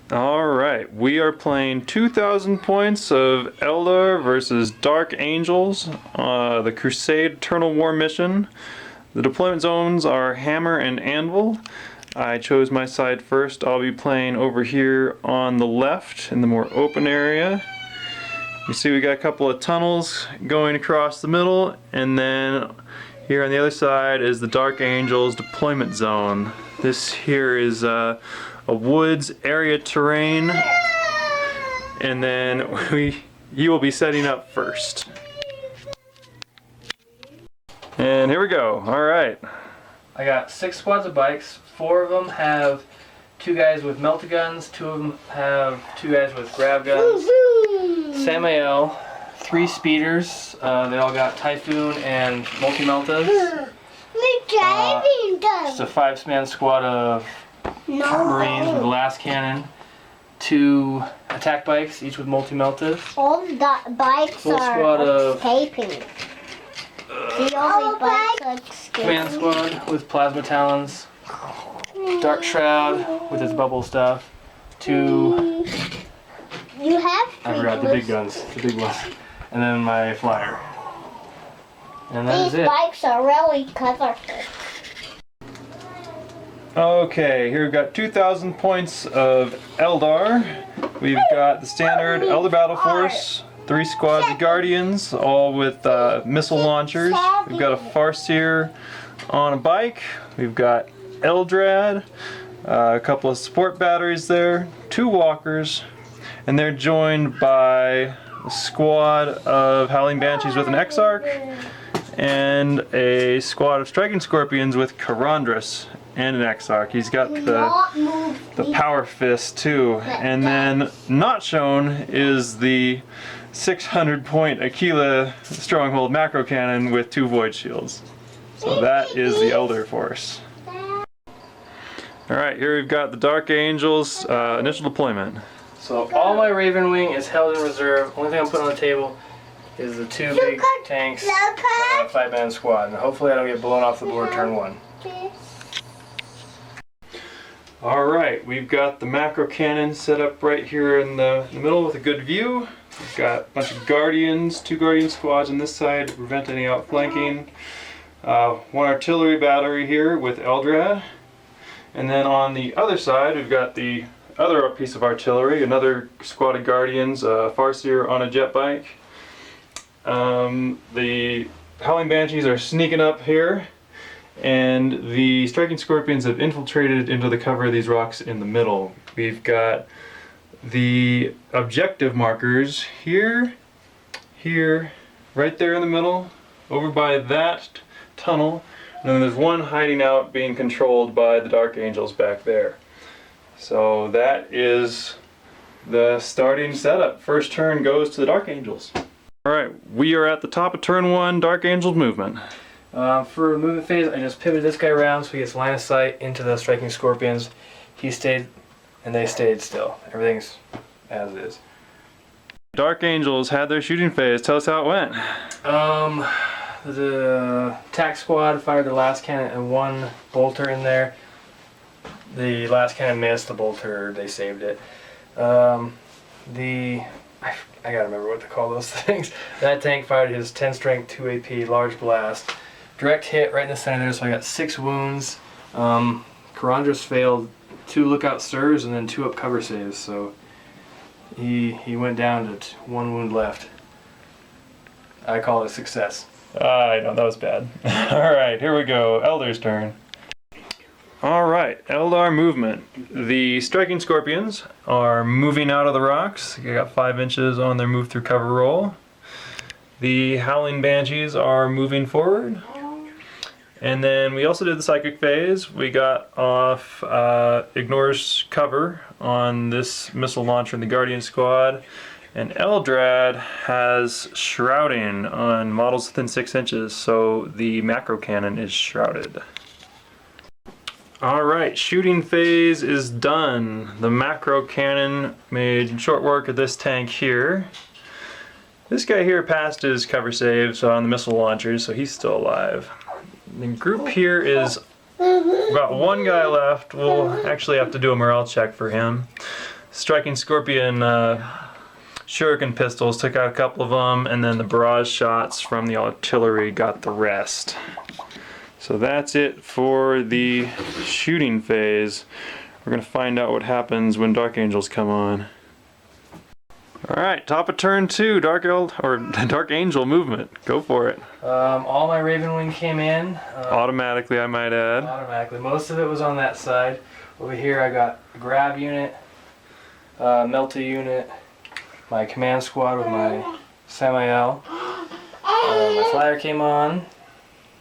Alright, we are playing 2,000 points of Eldar versus Dark Angels, the Crusade Eternal War mission. The deployment zones are Hammer and Anvil. I chose my side first. I'll be playing over here on the left in the more open area. You see we got a couple of tunnels going across the middle, and then here on the other side is the Dark Angels deployment zone. This here is a woods area terrain, and then you will be setting up first. And here we go. All right. I got 6 squads of bikes. 4 of them have 2 guys with melta guns. 2 of them have 2 guys with grav guns. Samael, 3 speeders. They all got Typhoon and multi-meltas. It's a 5-man squad of Marines with a last cannon, 2 attack bikes, each with multi-meltas. All the bikes Full squad are escaping. The only bikes are escaping. Command squad with plasma talons, Dark Shroud with its bubble stuff, 2. You have. I forgot the big guns, the big ones, and then my flyer. And that is These it. bikes are really colorful. Okay, here we've got 2,000 points of Eldar. We've got the standard Eldar Battle Force, 3 squads of Guardians, all with missile launchers. We've got a Farseer on a bike. We've got Eldrad, a couple of support batteries there, 2 walkers, and they're joined by a squad of Howling Banshees with an Exarch, and a squad of Striking Scorpions with Karandras and an Exarch. He's got the Power Fist too. And then not shown is the 600 point Aquila Stronghold Macro Cannon with 2 Void Shields. So that is the Eldar Force. Alright, here we've got the Dark Angels initial deployment. So all my Raven Wing is held in reserve. Only thing I'm putting on the table is the 2 big tanks and a 5-man squad. And hopefully I don't get blown off the board turn 1. Alright, we've got the macro cannon set up right here in the middle with a good view. We've got a bunch of Guardians, 2 Guardian squads on this side to prevent any outflanking. 1 artillery battery here with Eldrad. And then on the other side we've got the other piece of artillery, another squad of Guardians, Farseer on a jet bike. The Howling Banshees are sneaking up here, and the Striking Scorpions have infiltrated into the cover of these rocks in the middle. We've got the objective markers here, here, right there in the middle, over by that tunnel, and then there's 1 hiding out being controlled by the Dark Angels back there. So that is the starting setup. First turn goes to the Dark Angels. Alright, we are at the top of turn 1, Dark Angels movement. For the movement phase, I just pivoted this guy around so he gets line of sight into the Striking Scorpions. He stayed, and they stayed still. Everything's as is. Dark Angels had their shooting phase. Tell us how it went. The attack squad fired the last cannon and 1 bolter in there. The last cannon missed, the bolter, they saved it. I gotta remember what to call those things. That tank fired his 10 strength, 2 AP, large blast. Direct hit right in the center there, so I got 6 wounds. Karandras failed 2 lookout stirs and then 2 up cover saves, so he went down to 1 wound left. I call it a success. I know, that was bad. Alright, here we go. Eldar's turn. Alright, Eldar movement. The Striking Scorpions are moving out of the rocks. They got 5 inches on their move through cover roll. The Howling Banshees are moving forward. And then we also did the Psychic phase. We got off ignores cover on this missile launcher in the Guardian squad. And Eldrad has shrouding on models within 6 inches, so the macro cannon is shrouded. Alright, shooting phase is done. The macro cannon made short work of this tank here. This guy here passed his cover saves on the missile launchers, so he's still alive. The group here is about 1 guy left. We'll actually have to do a morale check for him. striking scorpion shuriken pistols, took out a couple of them, and then the barrage shots from the artillery got the rest. So that's it for the shooting phase. We're gonna find out what happens when Dark Angels come on. Alright, top of turn 2, Dark Angel movement. Go for it. All my Ravenwing came in. Automatically, I might add. Automatically. Most of it was on that side. Over here I got a grab unit, melta unit, my command squad with my Samael. My flyer came on.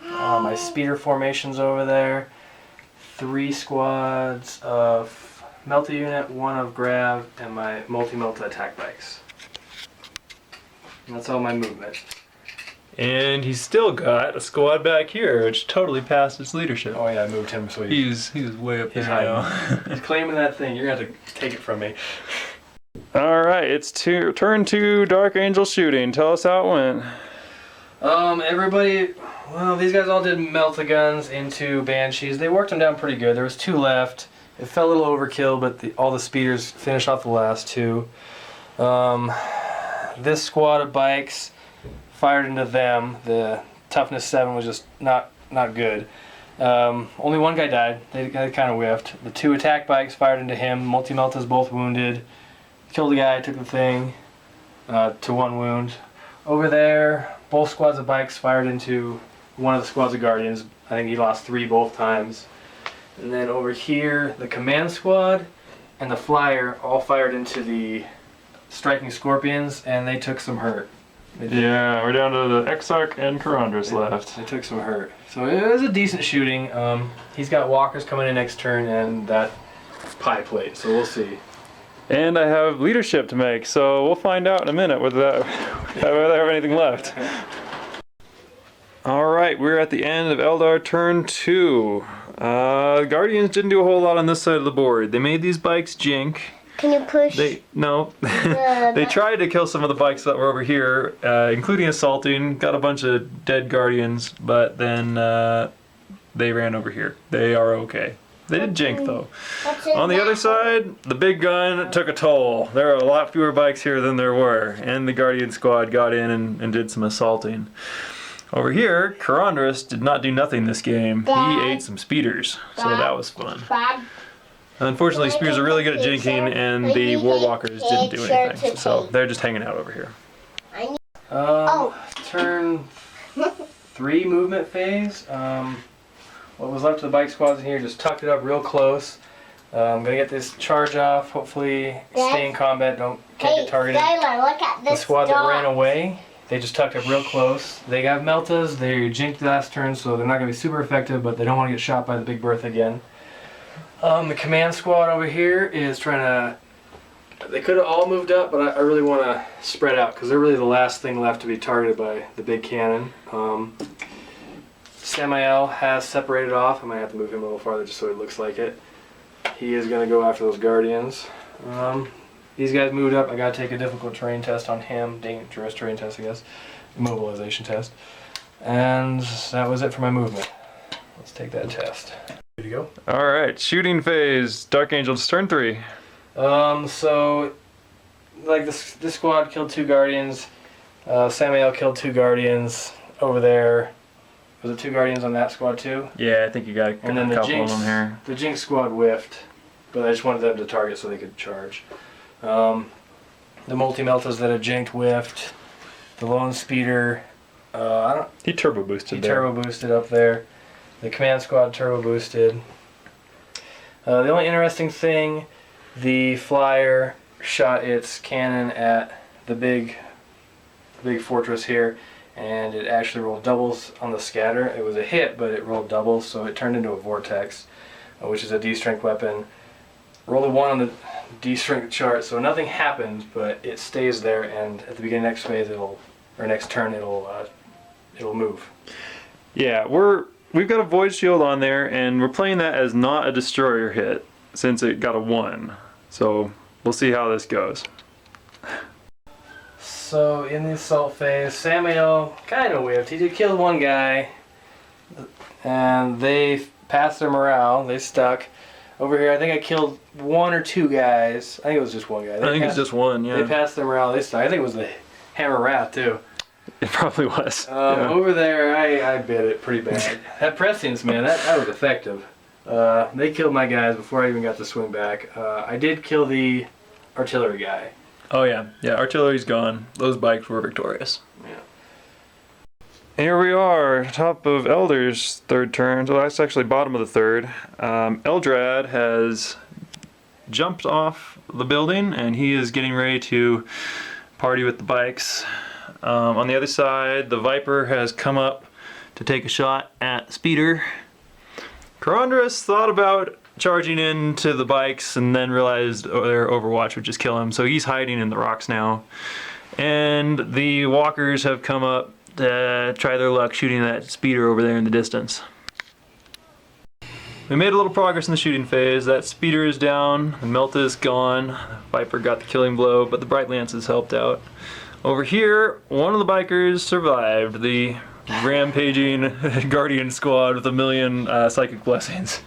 My speeder formation's over there. 3 squads of melta unit, 1 of grab, and my multi-melta attack bikes. And that's all my movement. And he's still got a squad back here, which totally passed its leadership. Oh yeah, I moved him so He's way up there he's now. hiding. He's claiming that thing. You're gonna have to take it from me. Alright, it's turn 2, Dark Angel shooting. Tell us how it went. Everybody, well, these guys all did melta guns into banshees. They worked them down pretty good. There was 2 left. It felt a little overkill, but all the speeders finished off the last 2. This squad of bikes fired into them. The toughness 7 was just not good. Only 1 guy died. They kind of whiffed. The 2 attack bikes fired into him. Multi-meltas both wounded. Killed the guy, took the thing to 1 wound. Over there, both squads of bikes fired into one of the squads of guardians. I think he lost 3 both times. And then over here, the command squad and the flyer all fired into the striking scorpions, and they took some hurt. Yeah, we're down to the Exarch and Karandras left. They took some hurt. So it was a decent shooting. He's got walkers coming in next turn and that pie plate, so we'll see. And I have leadership to make, so we'll find out in a minute whether I have anything left. Alright, we're at the end of Eldar turn 2. The Guardians didn't do a whole lot on this side of the board. They made these bikes jink. Can you push? No. They tried to kill some of the bikes that were over here, including assaulting, got a bunch of dead Guardians, but then they ran over here. They are okay. They did jink though. On the other side, the big gun took a toll. There are a lot fewer bikes here than there were, and the Guardian squad got in and did some assaulting. Over here, Karandras did not do nothing this game. He ate some speeders, so that was fun. Unfortunately, speeders are really good at jinking, and the Warwalkers didn't do anything, so they're just hanging out over here. Turn 3 movement phase. What was left of the bike squads in here just tucked it up real close. I'm gonna get this charge off. Hopefully, stay in combat. Can't get targeted. Look at this The squad that ran away, they just tucked up real close. They have meltas. They jinked last turn, so they're not gonna be super effective. But they don't want to get shot by the Big Bertha again. The command squad over here is trying to. They could have all moved up, but I really want to spread out because they're really the last thing left to be targeted by the big cannon. Samael has separated off. I might have to move him a little farther just so he looks like it. He is going to go after those guardians. These guys moved up. I got to take a difficult terrain test on him. Dangerous terrain test, I guess. Immobilization test. And that was it for my movement. Let's take that test. Good to go. Alright, shooting phase. Dark Angels turn 3. So, like this squad killed 2 guardians. Samael killed 2 guardians over there. Was it 2 guardians on that squad too? Yeah, I think you got a couple of them here. The Jinx squad whiffed, but I just wanted them to target so they could charge. The multi-meltas that had jinked whiffed. The lone speeder, He turbo boosted there. turbo boosted up there. The command squad turbo boosted. The only interesting thing, the flyer shot its cannon at the big fortress here, and it actually rolled doubles on the scatter. It was a hit, but it rolled doubles, so it turned into a vortex, which is a D-strength weapon. Rolled a 1 on the D-strength chart, so nothing happened, but it stays there, and at the beginning of next phase, next turn, it'll move. Yeah, we've got a void shield on there, and we're playing that as not a destroyer hit since it got a 1. So we'll see how this goes. So in the assault phase, Samael kind of whiffed. He did kill 1 guy, and they passed their morale. They stuck. Over here, I think I killed 1 or 2 guys. I think it was just 1 guy. I think it's just one, yeah. They passed their morale this time. I think it was the Hammer Rat, too. It probably was. Yeah. Over there, I bit it pretty bad. That prescience, man, that was effective. They killed my guys before I even got to swing back. I did kill the artillery guy. Oh yeah, yeah, artillery's gone. Those bikes were victorious. Yeah. Here we are, top of Eldar's third turn. So that's actually bottom of the third. Eldrad has jumped off the building and he is getting ready to party with the bikes. On the other side, the Viper has come up to take a shot at Speeder. Karandras thought about charging into the bikes and then realized their Overwatch would just kill him, so he's hiding in the rocks now. And the walkers have come up to try their luck shooting that Speeder over there in the distance. We made a little progress in the shooting phase. That Speeder is down, the Melta is gone, Viper got the killing blow, but the Bright Lances helped out. Over here, one of the bikers survived, the rampaging Guardian squad with 1,000,000 psychic blessings.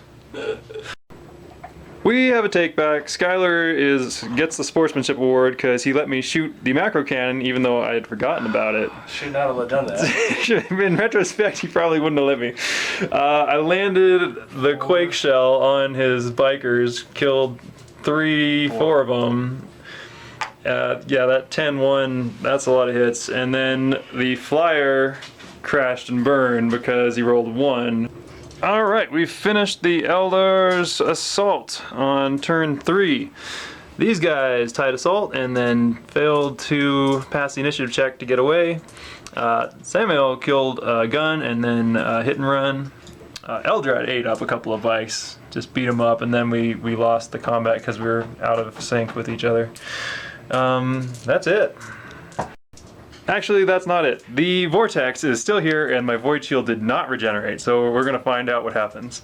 We have a take back. Skylar gets the sportsmanship award because he let me shoot the macro cannon even though I had forgotten about it. Should not have done that. In retrospect, he probably wouldn't have let me. I landed the Quake shell on his bikers, killed 4 of them. Yeah, that 10-1, that's a lot of hits. And then the flyer crashed and burned because he rolled 1. Alright, we've finished the Eldar's assault on turn 3. These guys tied assault and then failed to pass the initiative check to get away. Samuel killed a gun and then hit and run. Eldrad ate up a couple of bikes, just beat them up, and then we lost the combat because we were out of sync with each other. That's it. Actually, that's not it. The vortex is still here and my void shield did not regenerate, so we're gonna find out what happens.